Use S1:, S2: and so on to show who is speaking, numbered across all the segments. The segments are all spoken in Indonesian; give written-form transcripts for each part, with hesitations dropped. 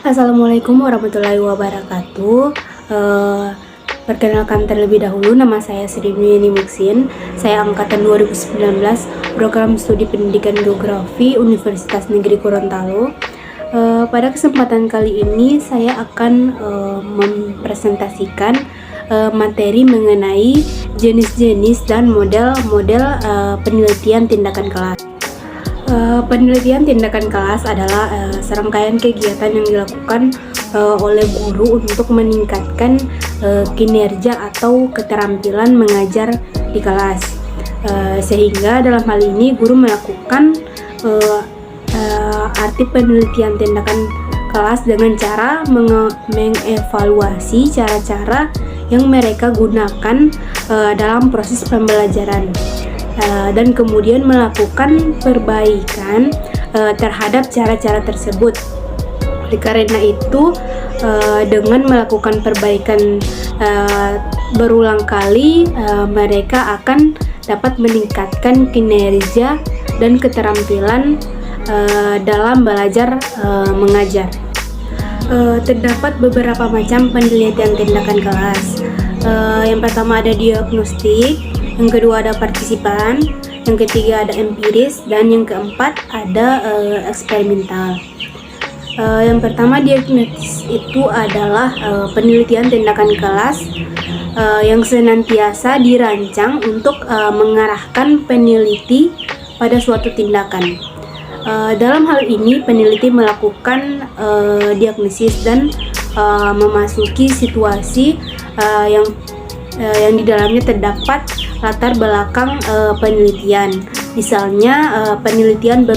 S1: Assalamualaikum warahmatullahi wabarakatuh. Eh, Perkenalkan terlebih dahulu, nama saya Sri Mini Muksin. Saya angkatan 2019, program studi pendidikan geografi Universitas Negeri Gorontalo. Pada kesempatan kali ini saya akan mempresentasikan materi mengenai jenis-jenis dan model-model penelitian tindakan kelas. Penelitian tindakan kelas adalah serangkaian kegiatan yang dilakukan oleh guru untuk meningkatkan kinerja atau keterampilan mengajar di kelas, sehingga dalam hal ini guru melakukan arti penelitian tindakan kelas dengan cara mengevaluasi cara-cara yang mereka gunakan dalam proses pembelajaran, dan kemudian melakukan perbaikan terhadap cara-cara tersebut. Oleh karena itu, dengan melakukan perbaikan berulang kali, mereka akan dapat meningkatkan kinerja dan keterampilan dalam belajar mengajar. Terdapat beberapa macam penelitian tindakan kelas. Yang pertama ada diagnostik, yang kedua ada partisipan, yang ketiga ada empiris, dan yang keempat ada eksperimental. Yang pertama, diagnostik itu adalah penelitian tindakan kelas yang senantiasa dirancang untuk mengarahkan peneliti pada suatu tindakan. Dalam hal ini, peneliti melakukan diagnosis dan memasuki situasi yang di dalamnya terdapat latar belakang penelitian. Misalnya, penelitian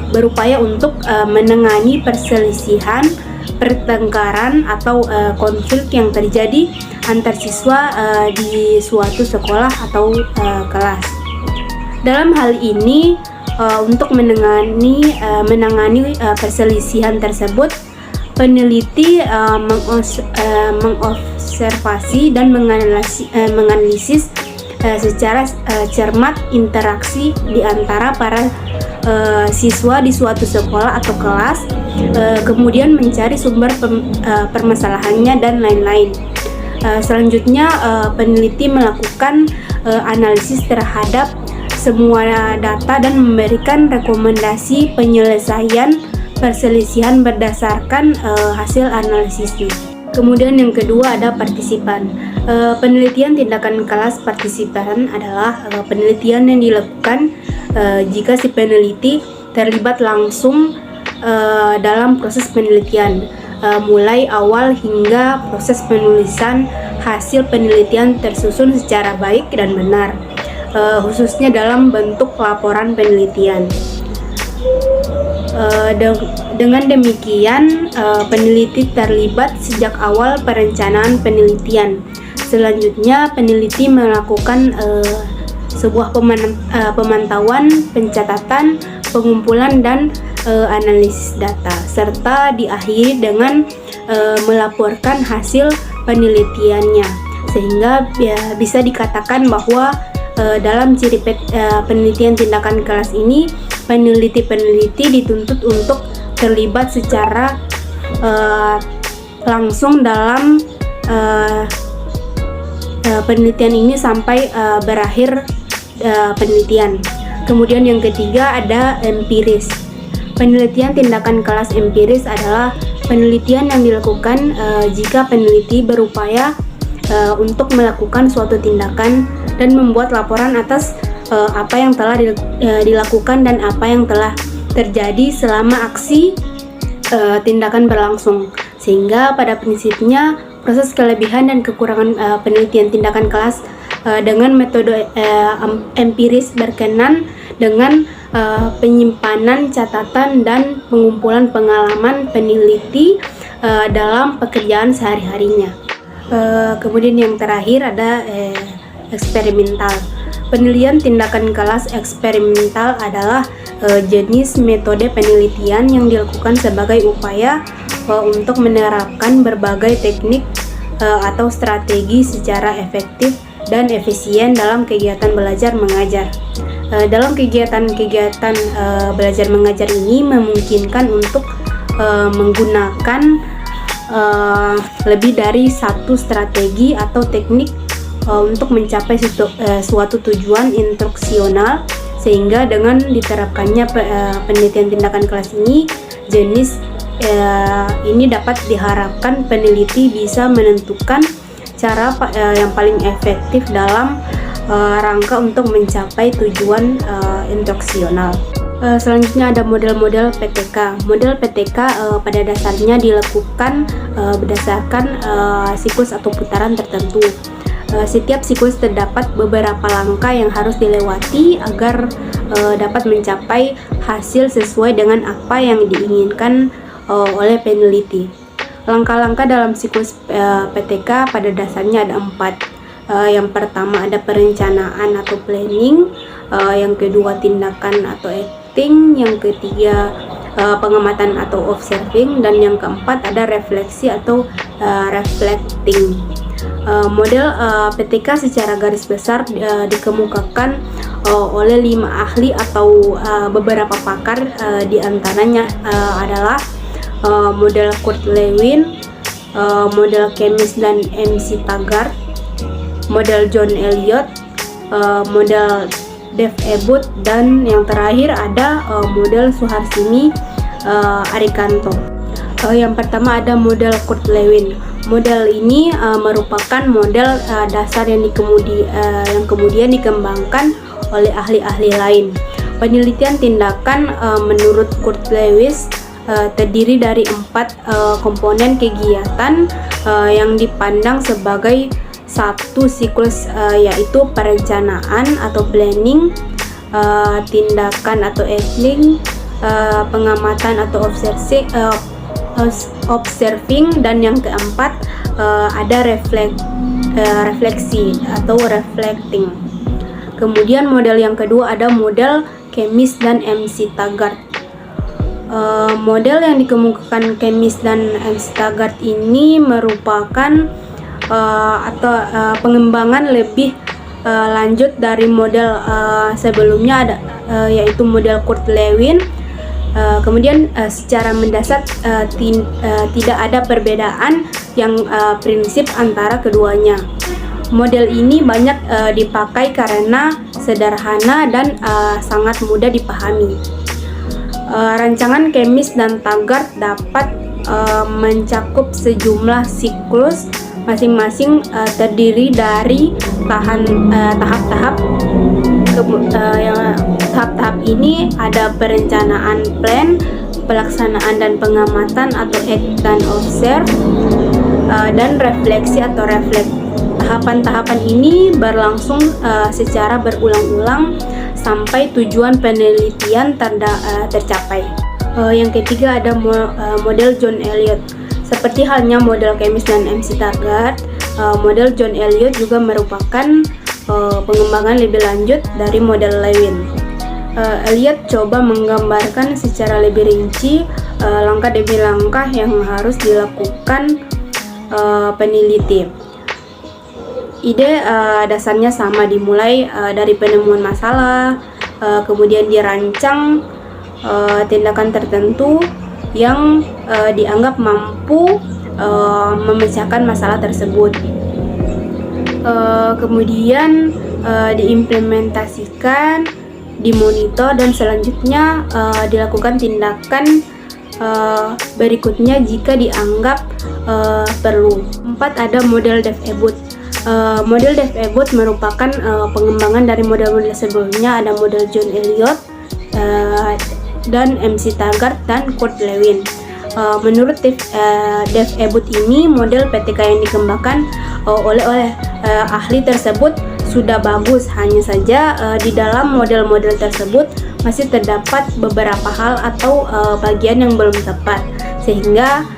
S1: berupaya untuk menangani perselisihan, pertengkaran, atau konflik yang terjadi antar siswa di suatu sekolah atau kelas. Dalam hal ini, untuk menangani perselisihan tersebut, peneliti mengobservasi dan menganalisis secara cermat interaksi di antara para siswa di suatu sekolah atau kelas, kemudian mencari sumber permasalahannya dan lain-lain. Selanjutnya, peneliti melakukan analisis terhadap semua data dan memberikan rekomendasi penyelesaian perselisihan berdasarkan hasil analisisnya. Kemudian yang kedua ada partisipan. Penelitian tindakan kelas partisipan adalah penelitian yang dilakukan jika si peneliti terlibat langsung dalam proses penelitian, mulai awal hingga proses penulisan hasil penelitian tersusun secara baik dan benar, khususnya dalam bentuk laporan penelitian. Dengan demikian, peneliti terlibat sejak awal perencanaan penelitian. Selanjutnya, peneliti melakukan sebuah pemantauan, pencatatan, pengumpulan, dan analisis data, serta diakhiri dengan melaporkan hasil penelitiannya, sehingga bisa dikatakan bahwa dalam ciri penelitian tindakan kelas ini, peneliti-peneliti dituntut untuk terlibat secara langsung dalam penelitian ini sampai berakhir penelitian. Kemudian yang ketiga ada empiris. Penelitian tindakan kelas empiris adalah penelitian yang dilakukan jika peneliti berupaya untuk melakukan suatu tindakan dan membuat laporan atas apa yang telah dilakukan dan apa yang telah terjadi selama aksi tindakan berlangsung, sehingga pada prinsipnya proses kelebihan dan kekurangan penelitian tindakan kelas dengan metode empiris berkenan dengan penyimpanan catatan dan pengumpulan pengalaman peneliti dalam pekerjaan sehari-harinya. Kemudian yang terakhir ada eksperimental. Penelitian tindakan kelas eksperimental adalah jenis metode penelitian yang dilakukan sebagai upaya untuk menerapkan berbagai teknik atau strategi secara efektif dan efisien dalam kegiatan belajar mengajar. Dalam kegiatan belajar mengajar ini memungkinkan untuk menggunakan lebih dari satu strategi atau teknik untuk mencapai suatu tujuan instruksional, sehingga dengan diterapkannya penelitian tindakan kelas ini, jenis ini dapat diharapkan peneliti bisa menentukan cara yang paling efektif dalam rangka untuk mencapai tujuan instruksional. Selanjutnya ada model-model PTK. Model PTK pada dasarnya dilakukan berdasarkan siklus atau putaran tertentu. Setiap siklus terdapat beberapa langkah yang harus dilewati agar dapat mencapai hasil sesuai dengan apa yang diinginkan oleh peneliti. Langkah-langkah dalam siklus PTK pada dasarnya ada 4. Yang pertama ada perencanaan atau planning, yang kedua tindakan atau acting, yang ketiga pengamatan atau observing, dan yang keempat ada refleksi atau reflecting. Model PTK secara garis besar dikemukakan oleh 5 ahli atau beberapa pakar, diantaranya adalah model Kurt Lewin, model Chemis dan MC Taggart, model John Elliot, model Dave Ebbutt, dan yang terakhir ada model Suharsini Arikanto. Yang pertama ada model Kurt Lewin. Model ini merupakan model dasar yang kemudian dikembangkan oleh ahli-ahli lain. Penelitian tindakan menurut Kurt Lewin terdiri dari 4 komponen kegiatan yang dipandang sebagai satu siklus, yaitu perencanaan atau planning, tindakan atau acting, pengamatan atau observing, dan yang keempat ada refleksi atau reflecting. Kemudian model yang kedua ada model Chemis dan MC Taggart. Model yang dikemukakan Chemis dan MC Taggart ini merupakan pengembangan lebih lanjut dari model sebelumnya, ada yaitu model Kurt Lewin. Kemudian secara mendasar tidak ada perbedaan yang prinsip antara keduanya. Model ini banyak dipakai karena sederhana dan sangat mudah dipahami. Rancangan Chemis dan Taggart dapat mencakup sejumlah siklus, masing-masing terdiri dari tahap-tahap. Tahap-tahap ini ada perencanaan plan, pelaksanaan dan pengamatan atau act dan observe, dan refleksi atau reflect. Tahapan-tahapan ini berlangsung secara berulang-ulang sampai tujuan penelitian tercapai. Yang ketiga ada model John Elliot. Seperti halnya model Chemis dan MC Taggart, model John Elliot juga merupakan pengembangan lebih lanjut dari model Lewin. Elliot coba menggambarkan secara lebih rinci langkah demi langkah yang harus dilakukan peneliti. Ide dasarnya sama, dimulai dari penemuan masalah, kemudian dirancang tindakan tertentu yang dianggap mampu memecahkan masalah tersebut. Kemudian diimplementasikan, dimonitor, dan selanjutnya dilakukan tindakan berikutnya jika dianggap perlu. 4 ada model Dave Ebbutt. Model Dave Ebbutt merupakan pengembangan dari model-model sebelumnya, ada model John Elliot dan MC Taggart dan Kurt Lewin. Menurut Dave Ebbutt ini, model PTK yang dikembangkan oleh ahli tersebut sudah bagus, hanya saja di dalam model-model tersebut masih terdapat beberapa hal atau bagian yang belum tepat, sehingga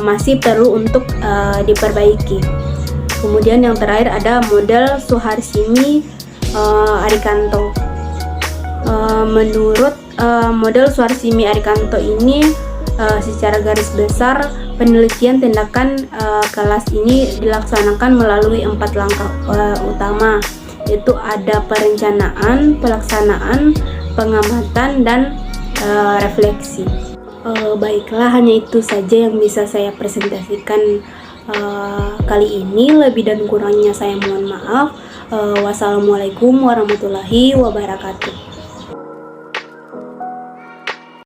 S1: masih perlu untuk diperbaiki. Kemudian yang terakhir ada model Suharsini Arikanto. Menurut model Suharsini Arikanto ini, secara garis besar penelitian tindakan kelas ini dilaksanakan melalui 4 langkah utama, yaitu ada perencanaan, pelaksanaan, pengamatan, dan refleksi. Baiklah, hanya itu saja yang bisa saya presentasikan kali ini. Lebih dan kurangnya saya mohon maaf. Wassalamualaikum warahmatullahi wabarakatuh.